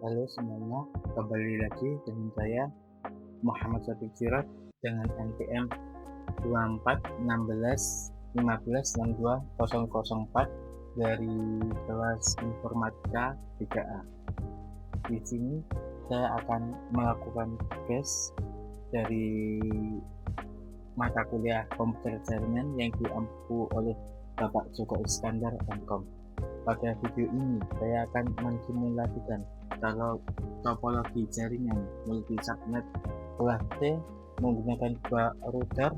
Halo semuanya, kembali lagi dengan saya Muhammad Syafiq Siraj dengan NPM 241615620004 dari kelas Informatika 3A. Di sini saya akan melakukan tugas dari mata kuliah komputer jaringan yang diampu oleh Bapak Joko Iskandar MKOM. Pada video ini saya akan mensimulasikan kalau topologi jaringan multi subnet kelas C menggunakan 2 router,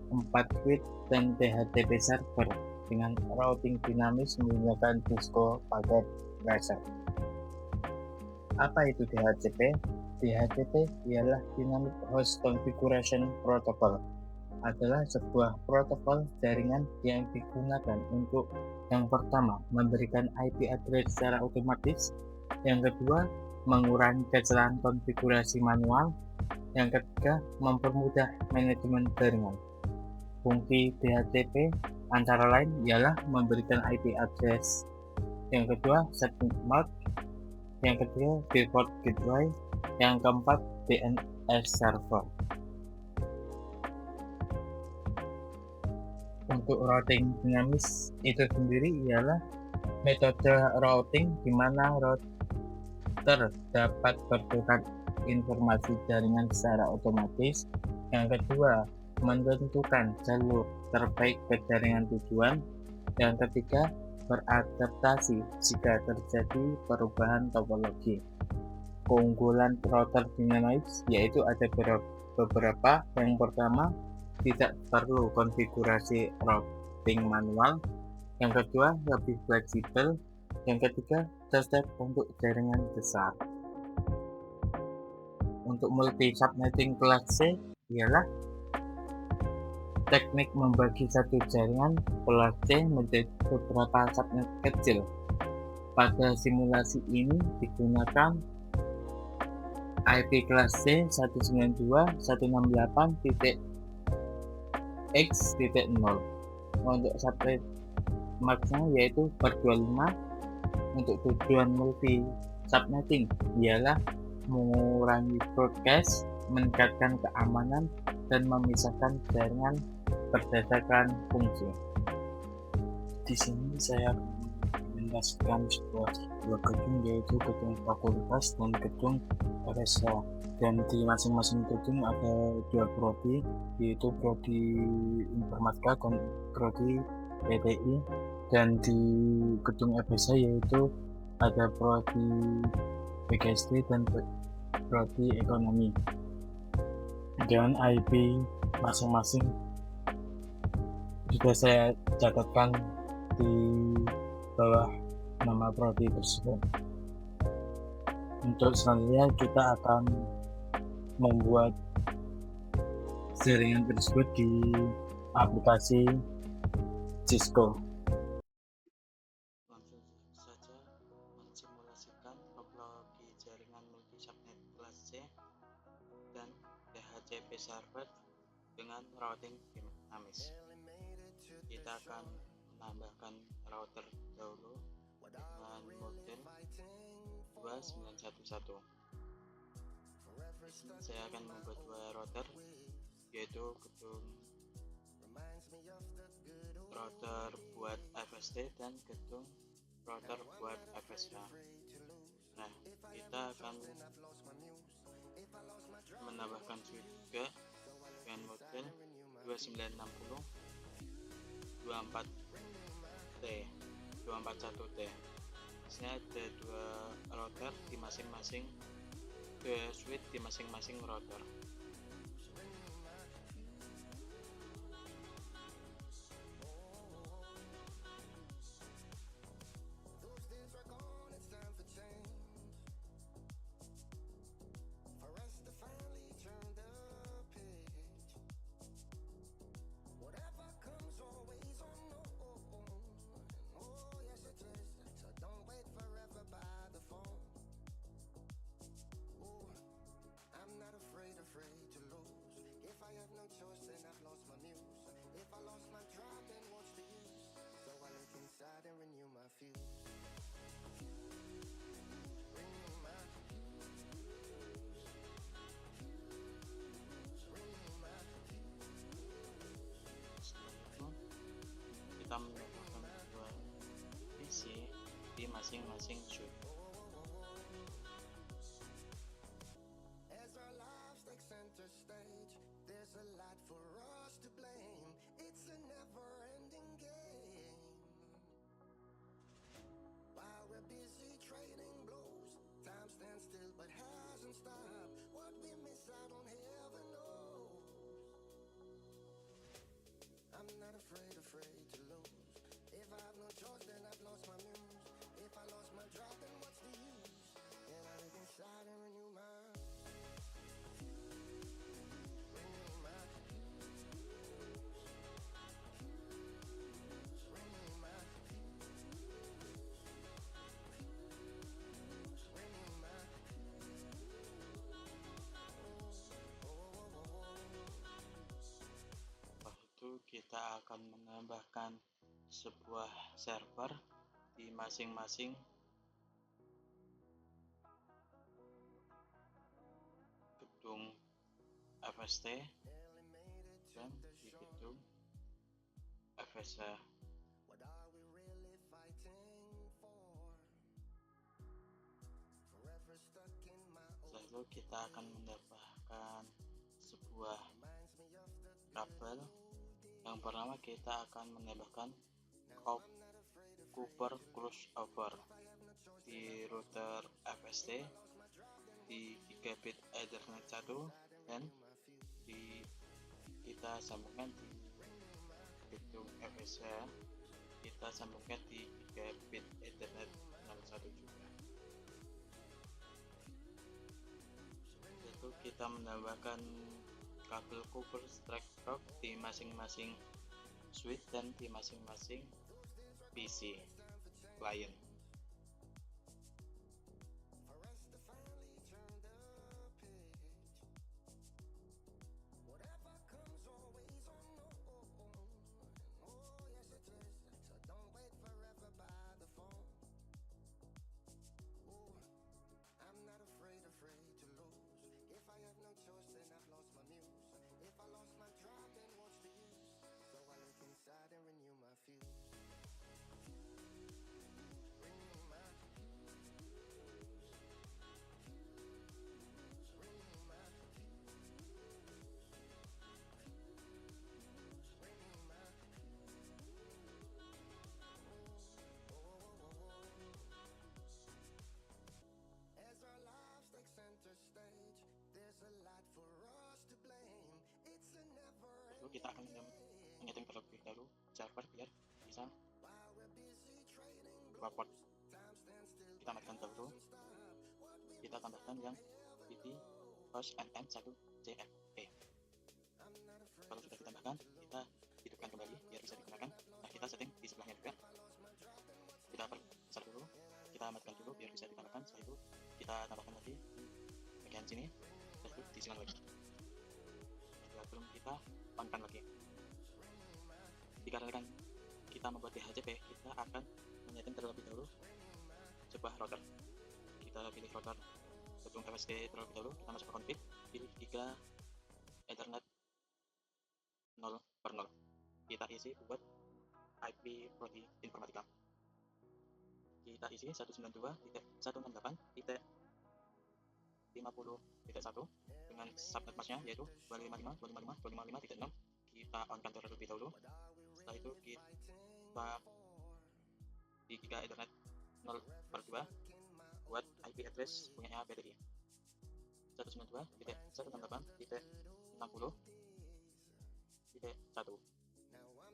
4 switch, dan DHCP server dengan routing dinamis menggunakan Cisco paket laser. Apa itu DHCP? DHCP ialah Dynamic Host Configuration Protocol, adalah sebuah protokol jaringan yang digunakan untuk yang pertama memberikan IP address secara otomatis, yang kedua mengurangi kesalahan konfigurasi manual, yang ketiga mempermudah manajemen jaringan. Fungsi DHCP antara lain ialah memberikan IP address, yang kedua setting mode, yang ketiga default gateway, yang keempat DNS server. Untuk routing dinamis itu sendiri ialah metode routing di mana router dapat bertukar informasi jaringan secara otomatis. Yang kedua, menentukan jalur terbaik ke jaringan tujuan. Yang ketiga, beradaptasi jika terjadi perubahan topologi. Keunggulan router dinamis yaitu ada beberapa. Yang pertama, tidak perlu konfigurasi routing manual. Yang kedua, lebih fleksibel. Yang ketiga, cocok untuk jaringan besar. Untuk multi subnetting kelas C ialah teknik membagi satu jaringan kelas C menjadi beberapa subnet kecil. Pada simulasi ini digunakan IP kelas C 192.168.x.0. Untuk subnet max-nya yaitu per 25. Untuk tujuan multi subnetting ialah mengurangi broadcast, meningkatkan keamanan, dan memisahkan jaringan berdasarkan fungsi. Di sini saya menjelaskan dua gedung, yaitu gedung fakultas dan gedung RSH, dan di masing-masing gedung ada 2 prodi, yaitu prodi Informatika dan prodi PTI, dan di gedung FSH yaitu ada prodi PGSD dan prodi Ekonomi. Dan IP masing-masing sudah saya catatkan di bawah nama prodi tersebut. Untuk selanjutnya kita akan membuat jaringan tersebut di aplikasi Cisco. Langsung saja mensimulasikan topologi jaringan multi subnet kelas C dan DHCP server dengan routing dinamis. Kita akan menambahkan router dahulu dengan model 2911. Saya akan membuat 2 router, yaitu gedung router buat FSD dan gedung router buat FSH. Nah, kita akan menambahkan switch juga dengan model 2960 24T 241T. Di sini ada 2 router di masing-masing, 2 switch di masing-masing router. masing-masing switch. As our lives take center stage, there's a lot for us to blame. It's a never-ending game. While we're busy trading blows, time stands still but hasn't stopped. What we miss out on, heaven knows. I'm not afraid to lose. If I have no choice, then I've lost my muse. If I lost my drive, then what's the use? And I look inside and renew my Setelah itu kita akan menambahkan sebuah server di masing-masing gedung FST dan di gedung FSH. What are we really fighting for? Forever stuck in my Setelah itu kita akan menambahkan sebuah reminds me of the kabel. Yang pertama kita akan menambahkan copper crossover di router FST di gigabit Ethernet 1 dan kita sambungkan di gedung FSH, kita sambungkan di gigabit Ethernet 61 juga. Itu kita menambahkan kabel copper strap di masing-masing switch dan di masing-masing PC client. I'm not afraid to lose. If I have no choice, then I've lost my muse. If I lost my drive, then what's the use? So I look inside and renew my fuse. Renew my As our lives take center stage, there's a lot for us to blame. It's a never Lalu kita akan menyeting terlebih dahulu server biar bisa dua port. Kita matikan dahulu, kita tambahkan yang PT host NM1CFE. Kalau sudah ditambahkan, kita hidupkan kembali biar bisa digunakan. Nah, kita setting di sebelahnya juga. Kita perbesar dulu, kita matikan dulu biar bisa ditambahkan. Setelah itu kita tambahkan lagi di bagian sini, setelah itu diisikan lagi. Nah, belum kita on-kan lagi. Dikarenakan kita membuat DHCP, kita akan menyeting terlebih dahulu sebuah router. Kita pilih router gedung FST terlebih dahulu, kita masuk ke config, pilih giga Ethernet 0/0. Kita isi buat IP prodi informatika. Kita isi 192.168.50.1 dengan subnet masknya yaitu 255.255.255.6. Kita on-kan terlebih dahulu. Setelah itu kita di giga Ethernet 0/2 buat IP address punyanya PTI 192.168.60.1.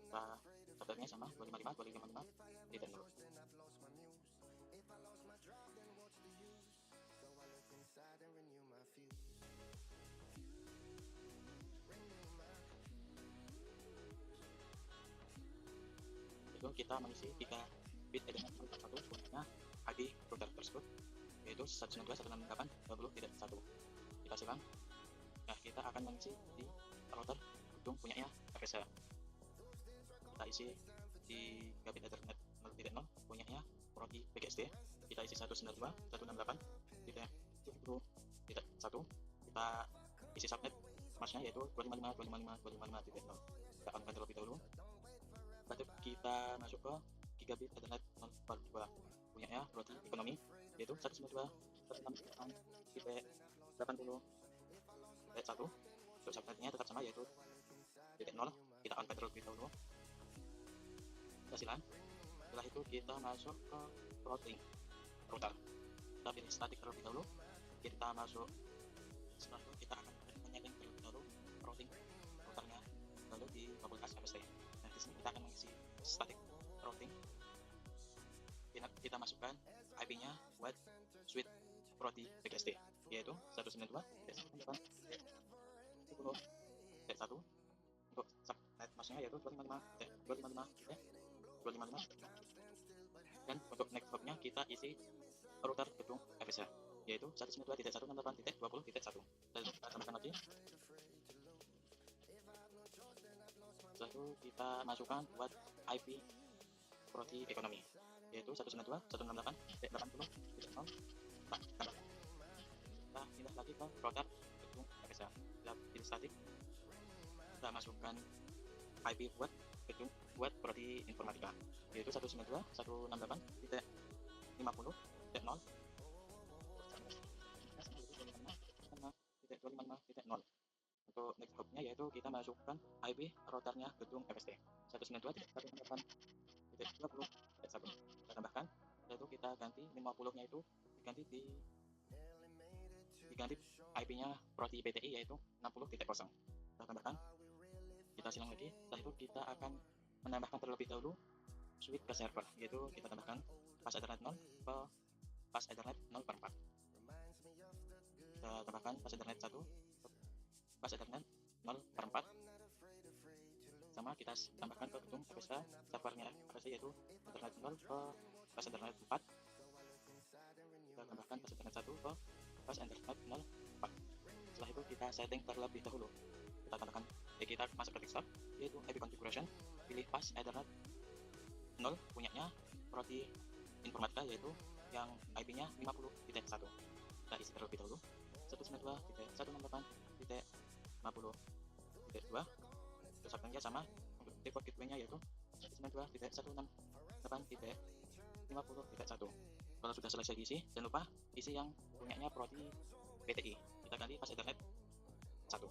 Kita subnetnya sama 255.255.0. Itu kita mengisi 3 bit Ethernet 1 punyanya ID router tersebut yaitu 192.168.20.1. Kita silang. Nah, kita akan mengisi di router gedung punyanya FSH. Kita isi di gigabit Ethernet 0.0 punyanya prodi BGSD. Kita isi 192.168.10.1. Kita isi subnet masknya yaitu 255.255.255.0. Kita on-kan terlebih dahulu. Lalu kita masuk ke gigabit Ethernet 0/2. punyanya Prodi Ekonomi, yaitu 192.168.80.1. Untuk subnetnya tetap sama, yaitu titik 0. Kita on terlebih dahulu. Kehasilan. Setelah itu kita masuk ke routing router. Kita pilih static terlebih dahulu. Kita masuk. Setelah itu kita akan menyetting terlebih dahulu routing routernya, lalu di fakultas FST. Nah, di sini kita akan mengisi static routing. Kita masukkan IP-nya buat suite Prodi BGST, yaitu 192.168.10.1. Untuk subnet masknya yaitu 255.255.255. Dan untuk next hop-nya kita isi router gedung FSH, yaitu 192.168.20.1. Lalu kita tambahkan lagi. Setelah itu kita masukkan buat IP Prodi Ekonomi, yaitu 192.168.80.0. Kita pindah lagi ke router gedung FSH. Kita pilih static. Kita masukkan IP buat gedung buat Prodi Informatika, yaitu 192.168.50.0. Untuk next hop-nya yaitu kita masukkan IP routernya gedung FST 192.168.20.1. Kita tambahkan, yaitu kita ganti 50-nya itu diganti IP-nya Prodi PTI, yaitu 60.0. Kita tambahkan, kita silang lagi. Setelah itu kita akan menambahkan terlebih dahulu switch ke server, yaitu kita tambahkan pas Ethernet 0 ke pas Ethernet 0/4. Kita tambahkan pas Ethernet 1 ke pas Ethernet 0/4, sama kita tambahkan ke gedung FSH servernya FSH, yaitu Ethernet 0 ke pas Ethernet 4. Kita tambahkan pas Ethernet 1 ke pas Ethernet 0/4. Setelah itu kita setting terlebih dahulu. Kita tambahkan, kita masuk ke desktop, yaitu IP configuration, pilih pas Ethernet 0 punyanya Prodi Informatika, yaitu yang IP-nya 50.1. Kita isi terlebih dahulu 192.168.50.2. Untuk subnetnya sama, untuk default gateway-nya yaitu 192.168.50.1. Kalau sudah selesai diisi, jangan lupa isi yang punyanya Prodi PTI. Kita ganti pas Ethernet 1.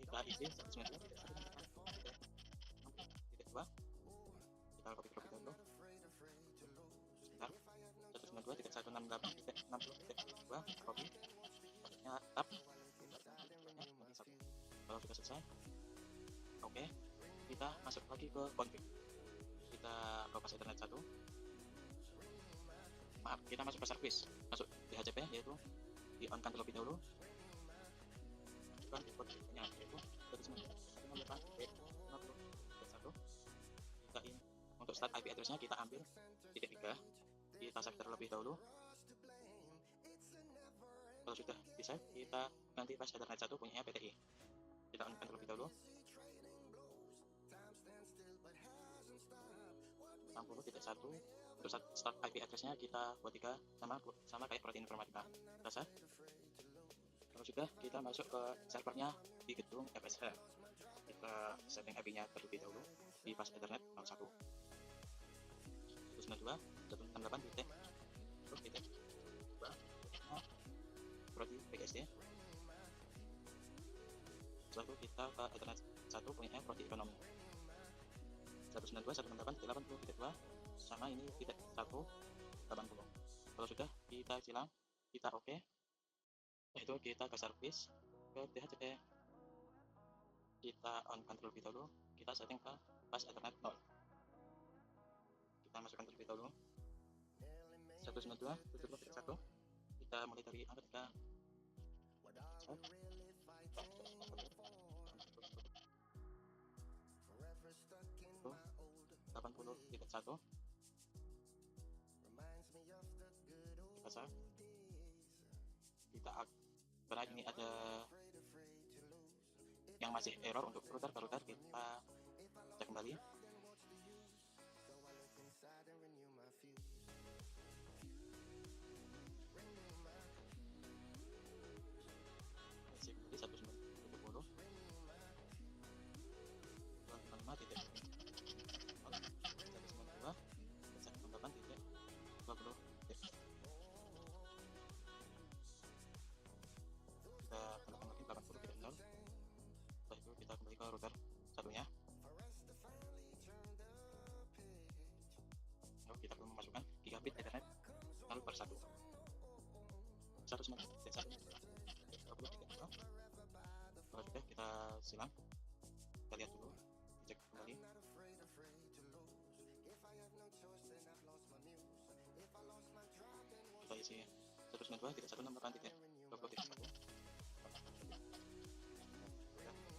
Kita isi 192.168.50.2. Kita copy terlebih dahulu. Sebentar. 192.168.60.2 copy. Maksudnya tab. Kalau sudah selesai, oke, kita masuk lagi ke config. Kita ke pas Ethernet 1. Maaf, kita masuk ke service, masuk DHCP, yaitu di on kan terlebih dahulu. Masukkan portnya, yaitu 192.168.50.1. Kita ini untuk start IP address-nya kita ambil titik 3. Kita save terlebih dahulu. Kalau sudah di save, kita ganti pas Ethernet 1 punyanya PTI. Kita on kan terlebih dahulu. 60.1. Untuk start IP address-nya kita buat 3, sama kayak Prodi Informatika. Kita save. Kalau sudah, kita masuk ke servernya di gedung FSH. Kita setting IP-nya terlebih dahulu di pas Ethernet 01. 192.168.2 Prodi BGST. Setelah itu kita ke Ethernet 1 punya Prodi Ekonomi 192.168.80.2, sama ini titik 180. Kalau sudah, kita silang, kita oke. Itu kita ke service, ke DHCP, kita on kan terlebih dahulu. Kita setting ke pas Ethernet 0. Kita masukkan terlebih dahulu 192.168.1. Kita mulai dari angka 3. 80.1. Kita save. Karena ini ada yang masih error untuk router ke router, kita cek kembali. Isi kembali 190. 255 titik 192.168 titik 191 kalau sudah kita silang, kita lihat dulu, cek kembali. Kita isi 192 titik 168 titik 20 titik 1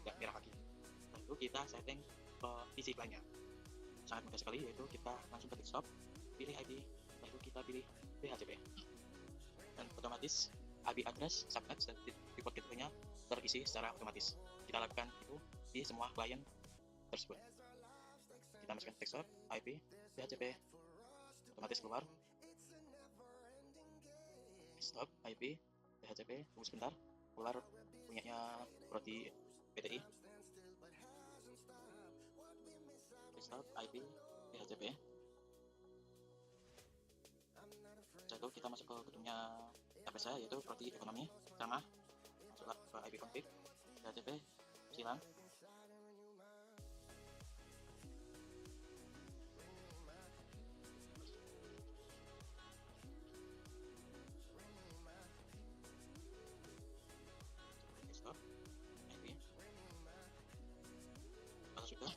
ya, merah lagi. Lalu kita setting ke isi lainnya, sangat mudah sekali, yaitu kita langsung ketik stop, pilih IP, lalu kita pilih DHCP, dan otomatis IP address, subnet, dan report gateway-nya terisi secara otomatis. Kita lakukan itu di semua klien tersebut. Kita masukkan text IP, DHCP, otomatis keluar. Stop IP, DHCP, tunggu sebentar, keluar punyanya Prodi PTI. Stop IP, DHCP. Setelah itu kita masuk ke gedungnya TPS, yaitu Prodi Ekonomi, sama masuklah ke IP config, DHCP, silang. Stop IP. Kalau sudah,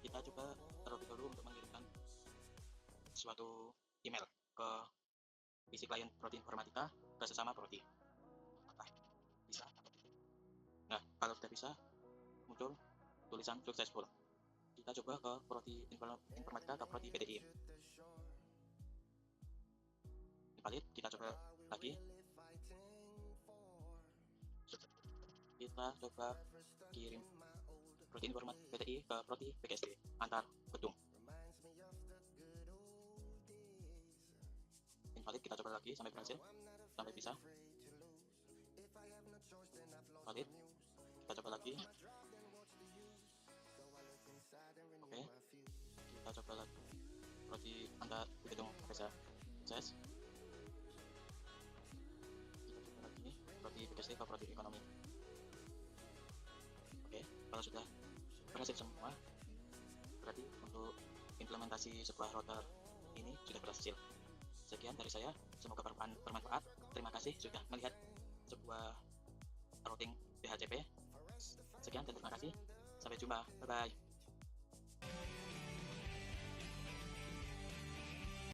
kita coba terlebih dahulu untuk mengirimkan suatu email ke isi klien Prodi Informatika ke sesama Prodi. Apakah bisa atau tidak? Nah, kalau sudah bisa, muncul tulisan successful. Kita coba ke Prodi Informatika ke Prodi PTI. Invalid, kita coba lagi. Kita coba kirim Prodi Informatika PTI ke Prodi PKSD antar gedung. Invalid, kita coba lagi sampai berhasil, sampai bisa. Valid, kita coba lagi. Oke, kita coba lagi Prodi antar gedung PKSD sukses. Kita coba lagi Prodi PKSD ke Prodi Ekonomi. Oke, kalau sudah berhasil semua, berarti untuk implementasi sebuah router ini sudah berhasil. Sekian dari saya, semoga bermanfaat. Terima kasih sudah melihat sebuah routing DHCP. Sekian dan terima kasih. Sampai jumpa. Bye-bye.